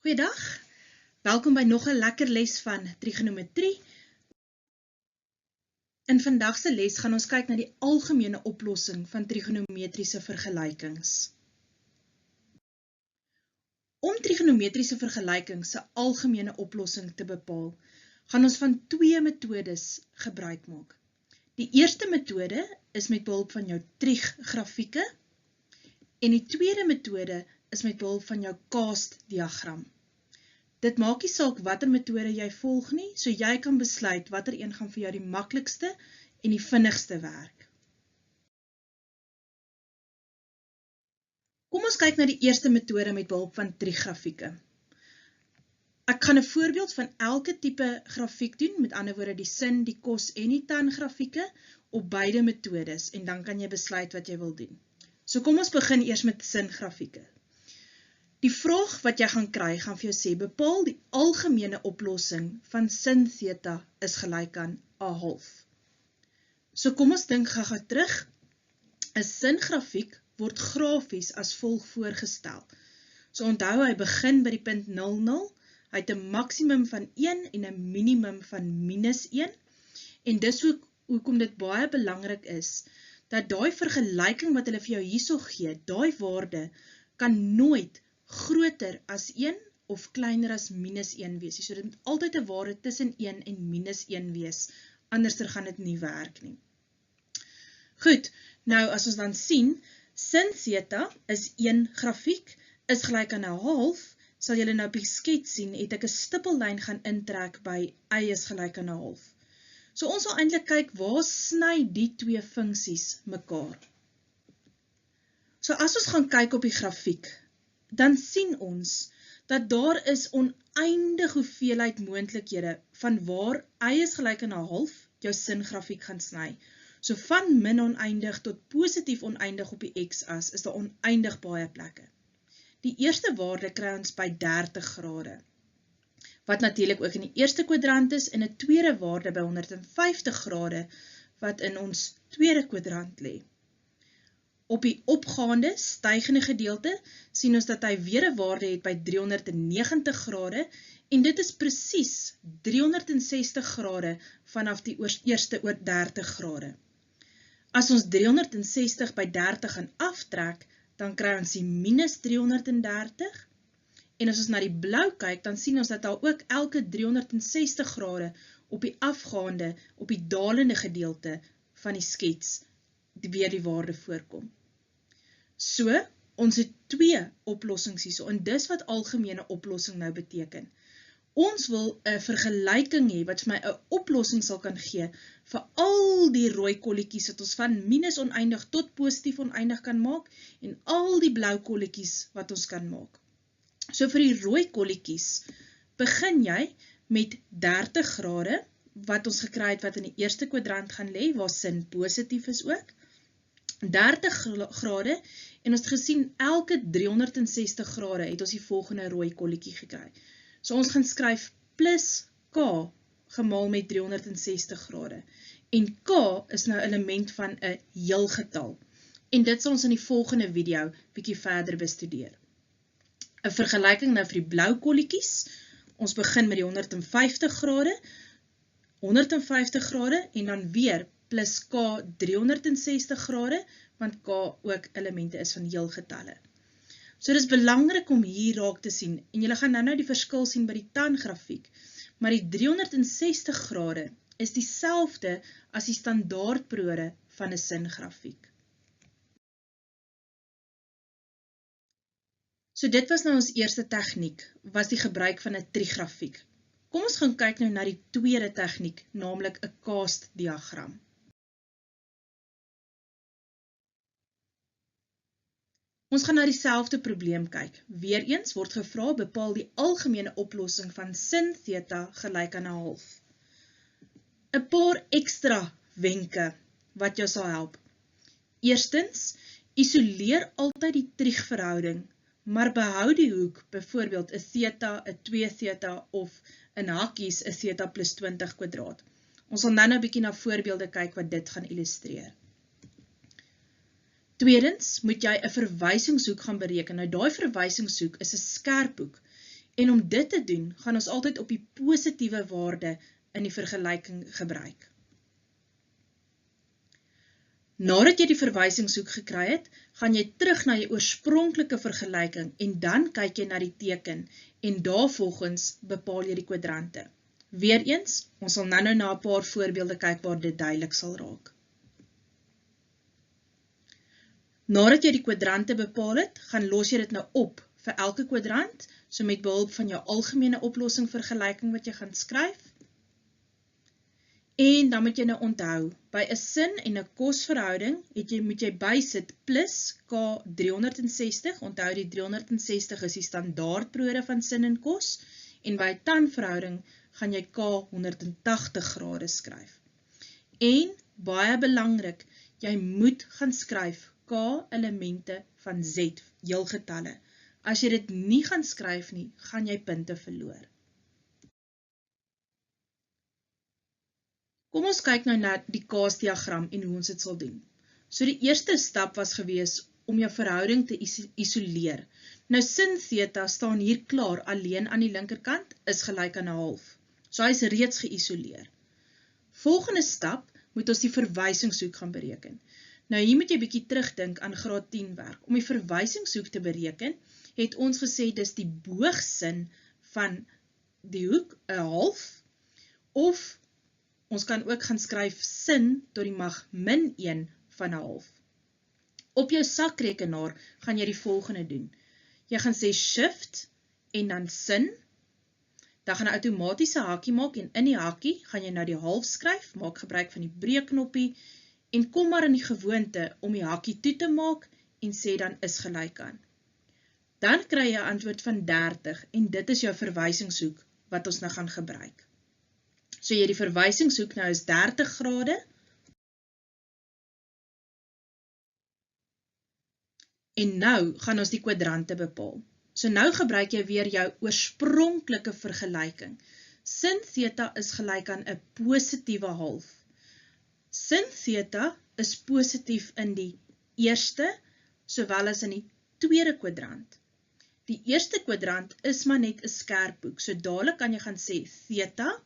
Goeiedag, welkom by nog 'n lekker les van trigonometrie. In vandag se les gaan ons kyk na die algemene oplossing van trigonometriese vergelykings. Om trigonometriese vergelykings se algemene oplossing te bepaal, gaan ons van twee metodes gebruik maak. Die eerste metode is met behulp van jou trieggrafieke en die tweede metode is met behulp van jou CAST-diagram. Dit maak nie saak watter metode jy volg nie, so jy kan besluit watter een gaan vir jou die maklikste en die vinnigste werk. Kom ons kyk na die eerste metode met behulp van trieggrafieke. Ek gaan 'n voorbeeld van elke tipe grafiek doen, met ander woorde die sin, die kos en die tan grafieke op beide metodes en dan kan jy besluit wat jy wil doen. So kom ons begin eers met singrafieke. Die vraag wat jy gaan kry, gaan vir jou sê, bepaal die algemene oplossing van sin theta is gelyk aan A12. So kom ons dink gou terug. 'n Singrafiek word grafies as volg voorgestel. So onthou, hy begin by die punt 0,0, hy het 'n maksimum van 1 en 'n minimum van minus 1, en dis hoekom dit baie belangrik is, dat daai vergelyking wat hulle vir jou hierso gee, daai waarde kan nooit groter as 1 of kleiner as minus 1 wees. So dit moet altyd 'n waarde tussen 1 en minus 1 wees, anders gaan dit nie werk nie. Goed, nou as ons dan sien, sin theta is 1 grafiek, is gelyk aan 1/2, sal julle nou op die skets sien, het ek 'n stippellyn gaan intrek by y is gelyk aan 1/2. So ons sal eintlik kyk, waar sny die twee funksies mekaar? So as ons gaan kyk op die grafiek, dan sien ons dat daar is oneindig hoeveelheid moontlikhede van waar y is gelyk aan 1/2 jou singrafiek gaan sny. So van min oneindig tot positief oneindig op die x-as is daar oneindig baie plekke. Die eerste waarde kry ons by 30 grade, wat natuurlik ook in die eerste kwadrant is, en 'n tweede waarde by 150 grade, wat in ons tweede kwadrant lê. Op die opgaande, stygende gedeelte, sien ons dat hy weer 'n waarde het by 390 grade, en dit is presies 360 grade vanaf die eerste oor 30 grade. As ons 360 by 30 gaan aftrek, dan kry ons die minus 330, en as ons na die blou kyk, dan sien ons dat daar ook elke 360 grade op die afgaande, op die dalende gedeelte van die skets, weer die waarde voorkom. So, ons het twee oplossings hierso, en dis wat algemene oplossing nou beteken. Ons wil 'n vergelyking hê wat vir my 'n oplossing sal kan gee vir al die rooi kolletjies wat ons van minus oneindig tot positief oneindig kan maak, en al die blou kolletjies wat ons kan maak. So vir die rooi kolletjies begin jy met 30 grade, wat ons gekry het wat in die eerste kwadrant gaan lê, waar sin positief is ook. 30 grade, en ons het gesien, elke 360 grade het ons die volgende rooi kolletjie gekry. So ons gaan skryf plus k gemaal met 360 grade. En k is nou element van 'n heelgetal. En dit sal ons in die volgende video bietjie verder bestudeer. 'n Vergelyking nou vir die blou kolletjies. Ons begin met die 150 grade, 150 grade, en dan weer plus k 360 grade, want k ook elemente is van heelgetalle. So dit is belangrik om hier raak te sien, en julle gaan nou die verskil sien by die tan grafiek, maar die 360 grade is dieselfde as die standaardperiode van 'n singrafiek. So dit was nou ons eerste tegniek, was die gebruik van 'n trigrafiek. Kom ons gaan kyk nou na die tweede tegniek, naamlik 'n CAST-diagram. Ons gaan na dieselfde probleem kyk. Weereens word gevra, bepaal die algemene oplossing van sin theta gelyk aan 1/2. 'n Paar ekstra wenke wat jou sal help. Eerstens, isoleer altyd die triegverhouding, maar behou die hoek, byvoorbeeld 'n theta, 'n 2 theta of in hakkies 'n theta plus 20 kwadraat. Ons sal nou 'n bietjie na voorbeelde kyk wat dit gaan illustreer. Tweedens moet jy 'n verwysingshoek gaan bereken. Nou daai verwysingshoek is 'n skerphoek En om dit te doen, gaan ons altyd op die positiewe waarde in die vergelyking gebruik. Nadat jy die verwysingshoek gekry het, gaan jy terug na jou oorspronklike vergelyking en dan kyk jy na die teken en daarvolgens bepaal jy die kwadrante. Weereens, ons sal nou na 'n paar voorbeelde kyk waar dit duidelik sal raak. Nadat jy die kwadrante bepaal het, gaan los jy dit nou op vir elke kwadrant, so met behulp van jou algemene oplossing vergelyking wat jy gaan skryf. En dan moet jy nou onthou, by 'n sin en 'n kosverhouding moet jy bysit plus K360, onthou die 360 is die standaardprore van sin en kos, en by 'n tanverhouding gaan jy K180 skryf. En, baie belangrik, jy moet gaan skryf K-elemente van Z, heelgetalle. As jy dit nie gaan skryf nie, gaan jy punte verloor. Kom ons kyk nou na die kaasdiagram en hoe ons dit sal doen. So die eerste stap was gewees om jou verhouding te isoleer. Nou sin theta staan hier klaar alleen aan die linkerkant is gelyk aan 1/2. So hy is reeds geïsoleer. Volgende stap moet ons die verwysingshoek gaan bereken. Nou hier moet jy bietjie terugdink aan graad 10 werk. Om die verwysingshoek te bereken, het ons gesê dis die boogsin van die hoek 1/2 of ons kan ook gaan skryf sin tot die mag -1 van 1/2. Op jou sakrekenaar gaan jy die volgende doen. Jy gaan sê shift en dan sin. Dan gaan 'n outomatiese hakkie maak en in die hakkie gaan jy nou die 1/2 skryf, maak gebruik van die breekknoppie en kom maar in die gewoonte om die hakkie toe te maak en sê dan is gelyk aan. Dan kry jy 'n antwoord van 30 en dit is jou verwysingshoek wat ons nou gaan gebruik. So jy die verwysingshoek nou is 30 grade. En nou gaan ons die kwadrante bepaal. So nou gebruik jy weer jou oorspronklike vergelyking. Sin theta is gelyk aan 'n positiewe 1/2. Sin theta is positief in die eerste, sowel as in die tweede kwadrant. Die eerste kwadrant is maar net 'n skerphoek, so dadelik kan jy gaan sê theta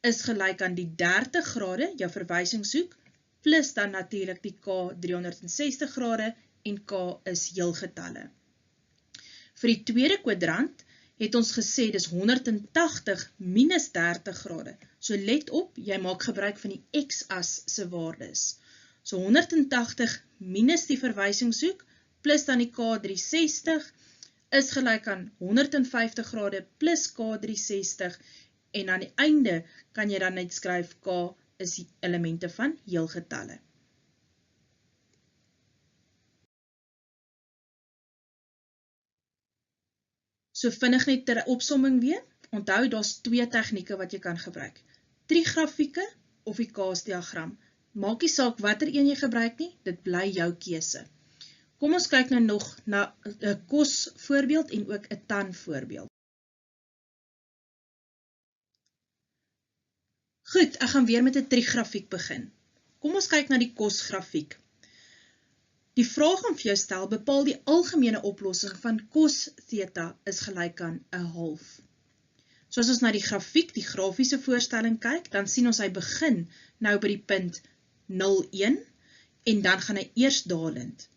is gelyk aan die 30 grade, jou verwysingshoek, plus dan natuurlik die K360 grade en K is heelgetalle. Vir die tweede kwadrant het ons gesê dis 180 minus 30 grade. So let op, jy maak gebruik van die x-as se waardes. So 180 minus die verwysingshoek plus dan die K360 is gelyk aan 150 grade plus K360 en aan die einde kan jy dan net skryf K is die elemente van heelgetalle. So vinnig net ter opsomming weer, onthou daar's 2 tegnieke wat jy kan gebruik. Trigrafieke of die kaasdiagram. Maak nie saak watter een jy gebruik nie, dit bly jou keuse. Kom ons kyk nou nog na 'n kosvoorbeeld en ook 'n tanvoorbeeld. Goed, ek gaan weer met 'n trigrafiek begin. Kom ons kyk na die kosgrafiek. Die vraag om vir jou stel, bepaal die algemene oplossing van cos theta is gelyk aan 1/2. So as ons na die grafiek, die grafiese voorstelling kyk, dan sien ons hy begin nou by die punt 0,1 en dan gaan hy eers dalend.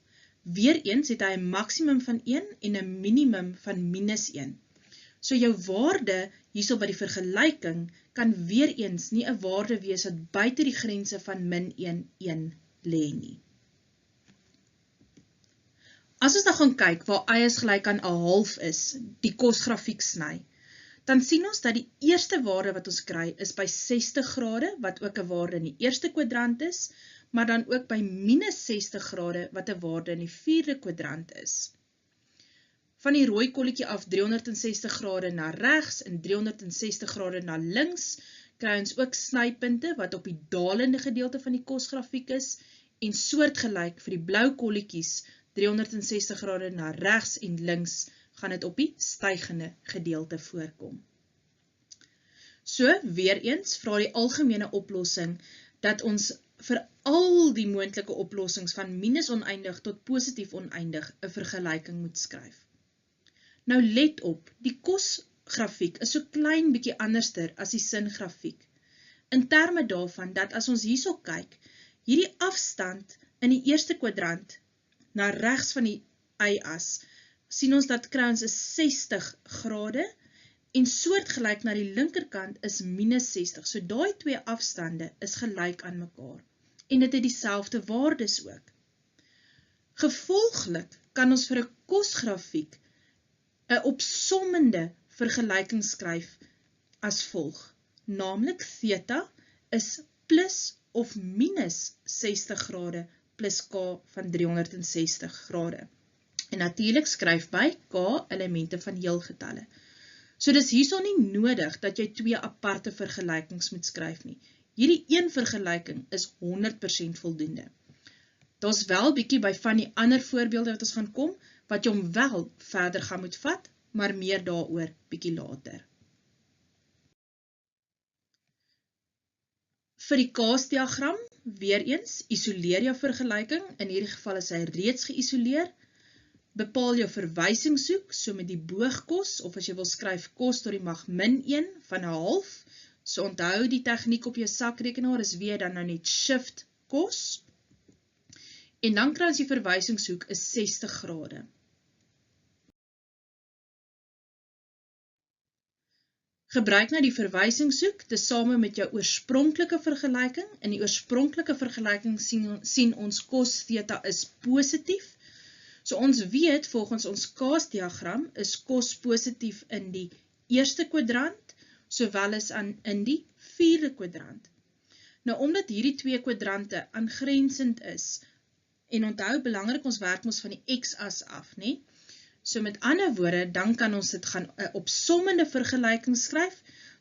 Weereens het hy 'n maksimum van 1 en 'n minimum van -1. So jou waarde hierso by die vergelyking kan weereens nie 'n waarde wees wat buite die grense van -1 lê nie. As ons nou gaan kyk waar y is gelyk aan 1/2 is, die kosgrafiek sny, dan sien ons dat die eerste waarde wat ons kry is by 60 grade, wat ook 'n waarde in die eerste kwadrant is, maar dan ook by minus 60 grade, wat 'n waarde in die vierde kwadrant is. Van die rooi kolletjie af 360 grade na regs en 360 grade na links, kry ons ook snypunte wat op die dalende gedeelte van die kosgrafiek is, en soortgelyk vir die blou kolletjies 360 grade na regs en links, gaan dit op die stygende gedeelte voorkom. So, weereens vra die algemene oplossing dat ons vir al die moontlike oplossings van minus oneindig tot positief oneindig 'n vergelyking moet skryf. Nou let op, die kosgrafiek is so klein bietjie anderster as die singrafiek. In terme daarvan dat as ons hierso kyk, hierdie afstand in die eerste kwadrant na regs van die y-as, sien ons dat kry ons is 60 grade en soortgelyk na die linkerkant is minus 60. So daai twee afstande is gelyk aan mekaar en dit het dieselfde waardes ook. Gevolglik kan ons vir 'n kosgrafiek 'n opsommende vergelyking skryf as volg, naamlik theta is plus of minus 60 grade plus k van 360 grade. En natuurlik skryf by k elemente van heelgetalle. So dis hierso nie nodig dat jy twee aparte vergelykings moet skryf nie. Hierdie een vergelyking is 100% voldoende. Daar's wel bietjie by van die ander voorbeelde wat ons gaan kom, wat jy hom wel verder gaan moet vat, maar meer daaroor bietjie later. Vir die kaasdiagram, weer eens, isoleer jou vergelyking, in hierdie geval is hy reeds geïsoleer, bepaal jou verwysingshoek, so met die boogkos, of as jy wil skryf kos tot die mag min 1 van 'n half, so onthou die tegniek op jou sakrekenaar is weer dan nou net shift kos, en dan kry ons die verwysingshoek is 60 grade. Gebruik nou die verwysingshoek tesame met jou oorspronklike vergelyking. In die oorspronklike vergelyking sien ons cos theta is positief. So ons weet volgens ons kaasdiagram is cos positief in die eerste kwadrant, sowel as in die vierde kwadrant. Nou omdat hierdie twee kwadrante aangrensend is, en onthou belangrik ons werk ons van die x-as af, nee? So met ander woorde, dan kan ons dit gaan 'n opsommende vergelyking skryf.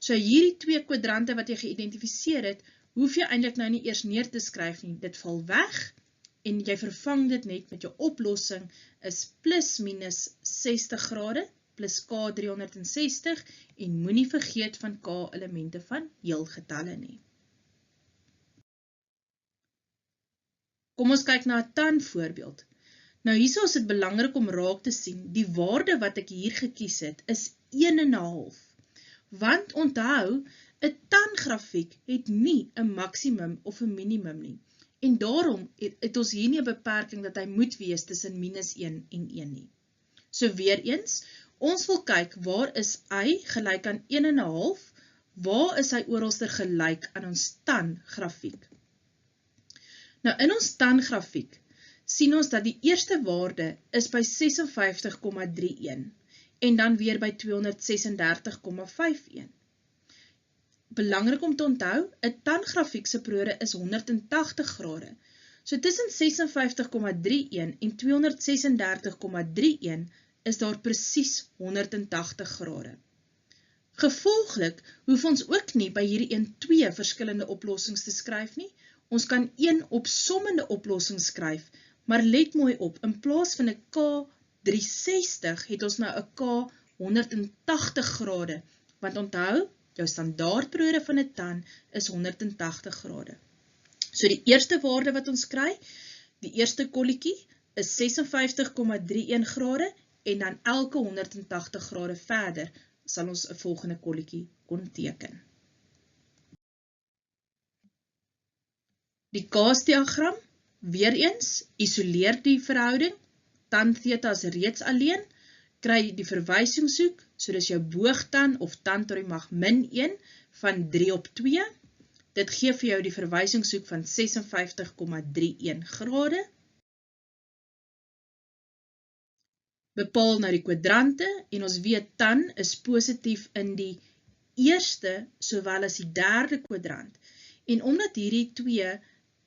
So hierdie twee kwadrante wat jy geïdentifiseer het, hoef jy eintlik nou nie eers neer te skryf nie. Dit val weg en jy vervang dit net met jou oplossing is plus minus 60 grade plus k 360 en moenie vergeet van k elemente van heelgetalle nie. Kom ons kyk na 'n tan-voorbeeld. Nou hierso is dit belangrik om raak te sien, die waarde wat ek hier gekies het is 1,5. Want onthou, 'n tan-grafiek het nie 'n maksimum of 'n minimum nie. En daarom het ons hier nie 'n beperking dat hy moet wees tussen minus 1 en 1 nie. So weer eens, ons wil kyk waar is y gelyk aan 1,5, waar is hy oralster gelyk aan ons tan-grafiek. Nou in ons tan-grafiek sien ons dat die eerste waarde is by 56,31 en dan weer by 236,51. Belangrik om te onthou, 'n tan-grafiek se periode is 180 grade. So tussen 56,31 en 236,31 is daar presies 180 grade. Gevolglik hoef ons ook nie by hierdie 2 verskillende oplossings te skryf nie. Ons kan een opsommende oplossing skryf, maar let mooi op, in plaas van 'n k 360 het ons nou 'n k 180 grade, want onthou, jou standaardperiode van 'n tan is 180 grade. So die eerste waarde wat ons kry, die eerste kolletjie is 56,31 grade en dan elke 180 grade verder sal ons 'n volgende kolletjie kon teken. Die kaasdiagram, weer eens, isoleer die verhouding, tan theta is reeds alleen, kry die verwysingshoek, so dis jou boogtan of tan tot die mag min 1 van 3/2. Dit gee vir jou die verwysingshoek van 56,31 grade. Bepaal nou die kwadrante en ons weet tan is positief in die eerste sowel as die derde kwadrant. En omdat hierdie twee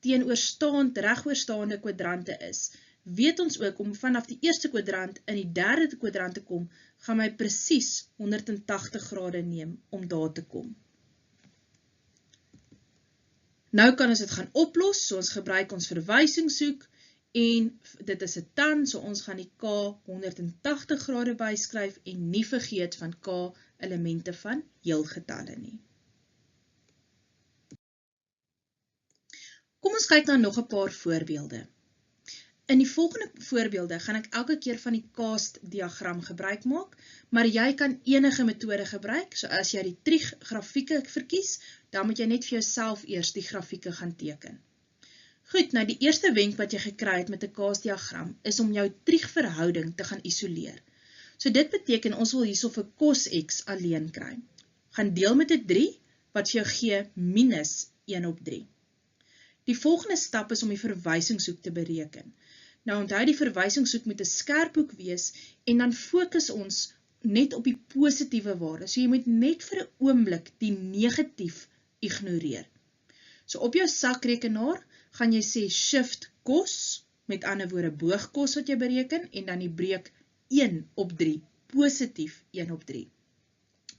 regoorstaande kwadrante is, weet ons ook om vanaf die eerste kwadrant in die derde kwadrant te kom, gaan my presies 180 grade neem om daar te kom. Nou kan ons dit gaan oplos, so ons gebruik ons verwysingshoek en dit is 'n tan, so ons gaan die k 180 grade byskryf en nie vergeet van k elemente van heelgetalle nie. Kom ons kyk na nog 'n paar voorbeelde. In die volgende voorbeelde gaan ek elke keer van die CAST-diagram gebruik maak, maar jy kan enige metode gebruik, so as jy die trigrafieke verkies, dan moet jy net vir jouself eers die grafieke gaan teken. Goed, nou die eerste wenk wat jy gekry het met 'n CAST-diagram, is om jou trigverhouding te gaan isoleer. So dit beteken, ons wil hierso vir cos x alleen kry. Gaan deel met 'n 3, wat vir jou gee minus 1/3. Die volgende stap is om die verwysingshoek te bereken. Nou onthou, die verwysingshoek moet 'n skerphoek wees, en dan fokus ons net op die positiewe waarde. So jy moet net vir 'n oomblik die negatief ignoreer. So op jou sakrekenaar gaan jy sê shift cos, met ander woorde boogkos wat jy bereken, en dan die breek 1/3, positief 1/3.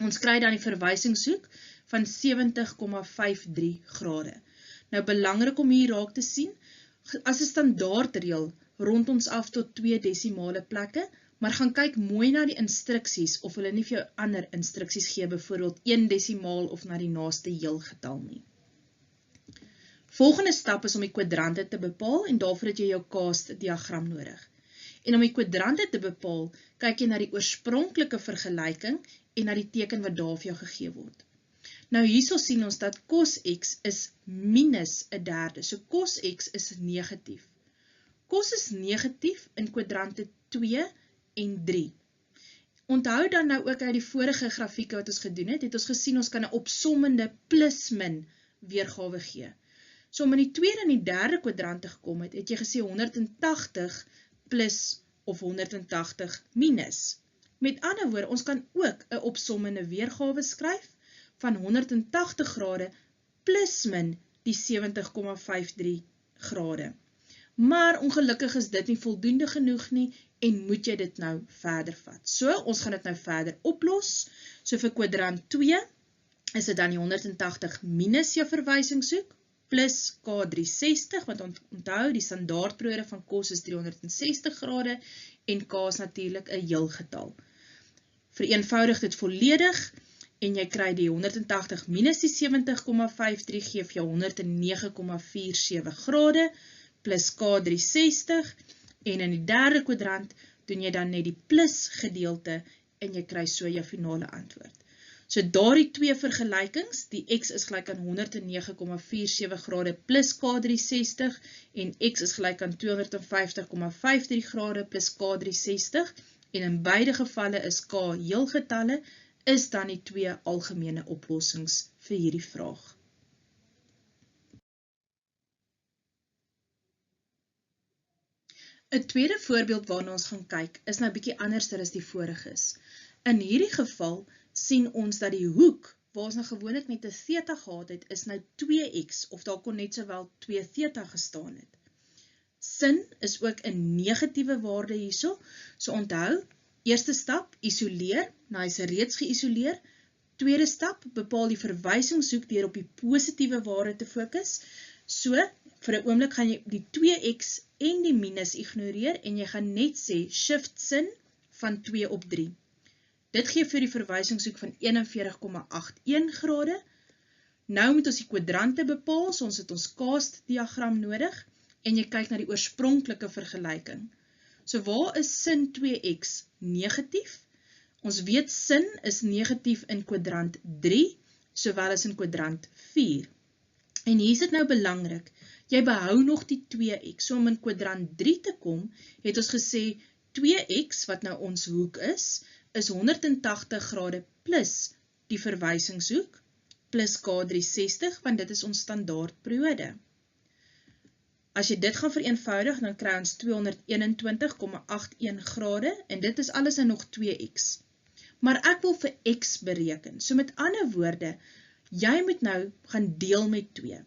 Ons kry dan die verwysingshoek van 70,53 grade. Nou belangrik om hier raak te sien, as 'n standaardreël rond ons af tot 2 desimale plekke, maar gaan kyk mooi na die instruksies, of hulle nie vir jou ander instruksies gee, byvoorbeeld 1 desimaal of na die naaste heelgetal nie. Volgende stap is om die kwadrante te bepaal, en daarvoor het jy jou CAST-diagram nodig. En om die kwadrante te bepaal, kyk jy na die oorspronklike vergelyking en na die teken wat daar vir jou gegee word. Nou hierso sien ons dat cos x is minus 1/3, so cos x is negatief. Cos is negatief in kwadrante 2 en 3. Onthou dan nou ook uit die vorige grafieke wat ons gedoen het ons gesien ons kan 'n opsommende plus-min weergawe gee. So om in die tweede en die derde kwadrant te gekom het jy gesê 180 plus of 180 minus. Met ander woorde, ons kan ook 'n opsommende weergawe skryf van 180 grade plus min die 70,53 grade. Maar ongelukkig is dit nie voldoende genoeg nie en moet jy dit nou verder vat. So, ons gaan dit nou verder oplos. So vir kwadrant 2 is dit dan die 180 minus jou verwysingshoek plus K360, want onthou die standaardperiode van cos is 360 grade en K is natuurlik 'n heelgetal. Vereenvoudig dit volledig en jy kry die 180 minus die 70,53 gee vir jou 109,47 grade plus K360 en in die derde kwadrant doen jy dan net die plus gedeelte en jy kry so jou finale antwoord. So daardie twee vergelykings, die x is gelyk aan 109,47 grade plus K360 en x is gelyk aan 250,53 grade plus K360 en in beide gevalle is K heelgetalle, is dan die twee algemene oplossings vir hierdie vraag. Een tweede voorbeeld waarna ons gaan kyk, is nou bietjie anderster as die voriges. In hierdie geval sien ons dat die hoek, waar ons nou gewoonlik net 'n theta gehad het, is nou 2x, of daar kon net sowel 2 theta gestaan het. Sin is ook 'n negatiewe waarde hierso, so onthou, eerste stap, isoleer, nou is reeds geïsoleer. Tweede stap, bepaal die verwysingshoek deur op die positiewe waarde te fokus. So, vir 'n oomblik gaan jy die 2x en die minus ignoreer en jy gaan net sê shift sin van 2/3. Dit gee vir die verwysingshoek van 41,81 grade. Nou moet ons die kwadrante bepaal, so ons het ons CAST-diagram nodig en jy kyk na die oorspronklike vergelyking. So waar is sin 2x negatief? Ons weet sin is negatief in kwadrant 3, sowel as in kwadrant 4. En hier is dit nou belangrik, jy behou nog die 2x, so om in kwadrant 3 te kom, het ons gesê 2x, wat nou ons hoek is 180 grade plus die verwysingshoek, plus K360, want dit is ons standaardperiode. As jy dit gaan vereenvoudig, dan kry ons 221,81 grade, en dit is alles nou nog 2x. Maar ek wil vir x bereken, so met ander woorde, jy moet nou gaan deel met 2.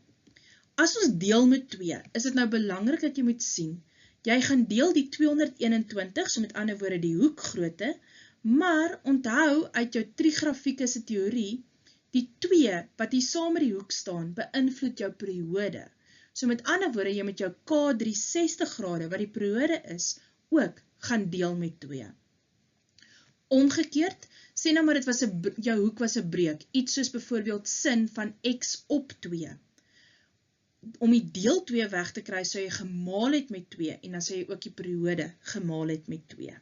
As ons deel met 2, is dit nou belangrik dat jy moet sien, jy gaan deel die 221, so met ander woorde die hoekgrootte, maar onthou uit jou trigrafieke se teorie, die 2 wat hier saam met die hoek staan, beïnvloed jou periode. So met ander woorde, jy met jou K360 grade, wat die periode is, ook gaan deel met 2. Omgekeerd, sê nou maar dit was jou hoek was 'n breek, iets soos byvoorbeeld sin van x op 2. om die deel 2 weg te kry, sou jy gemaal het met 2, en dan sou jy ook die periode gemaal het met 2.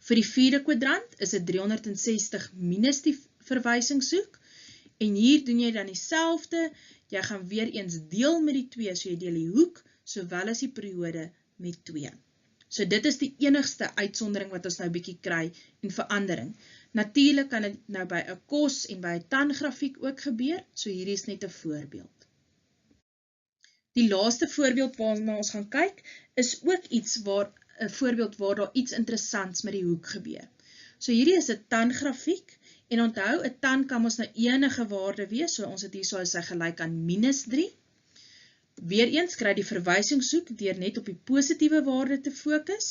Vir die vierde kwadrant is dit 360 minus die verwysingshoek, en hier doen jy dan dieselfde, jy gaan weer eens deel met die 2, so jy deel die hoek, sowel as die periode met 2. So dit is die enigste uitsondering wat ons nou bietjie kry en verandering. Natuurlik kan dit nou by 'n kos en by 'n tangrafiek ook gebeur, so hierdie is net 'n voorbeeld. Die laaste voorbeeld waarna ons gaan kyk, is ook een voorbeeld waar daar iets interessants met die hoek gebeur. So hierdie is 'n tangrafiek, en onthou, 'n tan kan ons nou enige waarde wees, so ons het hier so as hy gelyk aan -3. Weereens kry die verwysingshoek deur net op die positiewe waarde te fokus,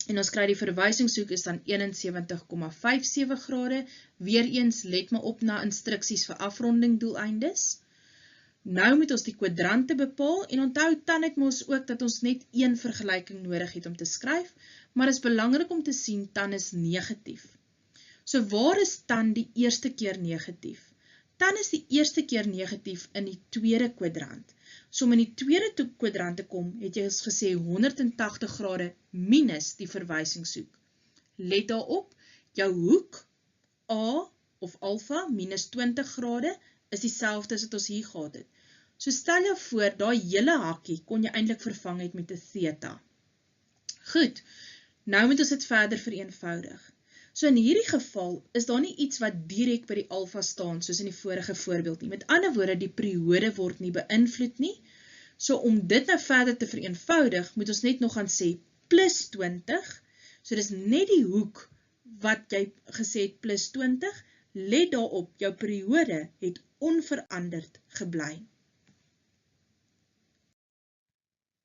en ons kry die verwysingshoek is dan 71,57 grade, weereens let maar op na instruksies vir afronding doeleindes. Nou moet ons die kwadrante bepaal, en onthou, tan het ons ook dat ons net een vergelyking nodig het om te skryf, maar is belangrik om te sien, tan is negatief. So waar is tan die eerste keer negatief? Tan is die eerste keer negatief in die tweede kwadrant. So om in die tweede kwadrant te kom, het jy gesê 180 grade minus die verwysingshoek. Let daarop, jou hoek A of alfa minus 20 grade is dieselfde as wat ons hier gehad het. So stel jou voor, daai hele hakkie kon jy eintlik vervang het met 'n theta. Goed, nou moet ons dit verder vereenvoudig. So in hierdie geval is daar nie iets wat direk by die alfa staan, soos in die vorige voorbeeld nie. Met ander woorde, die periode word nie beïnvloed nie. So om dit nou verder te vereenvoudig, moet ons net nog gaan sê plus 20. So dis net die hoek wat jy gesê het plus 20. Let daarop, jou periode het onveranderd gebly.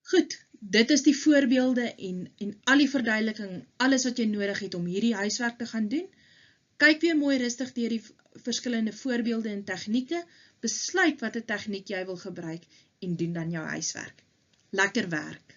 Goed, dit is die voorbeelde en al die verduideliking, alles wat jy nodig het om hierdie huiswerk te gaan doen. Kyk weer mooi rustig deur die verskillende voorbeelde en tegnieke, besluit watter tegniek jy wil gebruik en doen dan jou huiswerk. Lekker werk!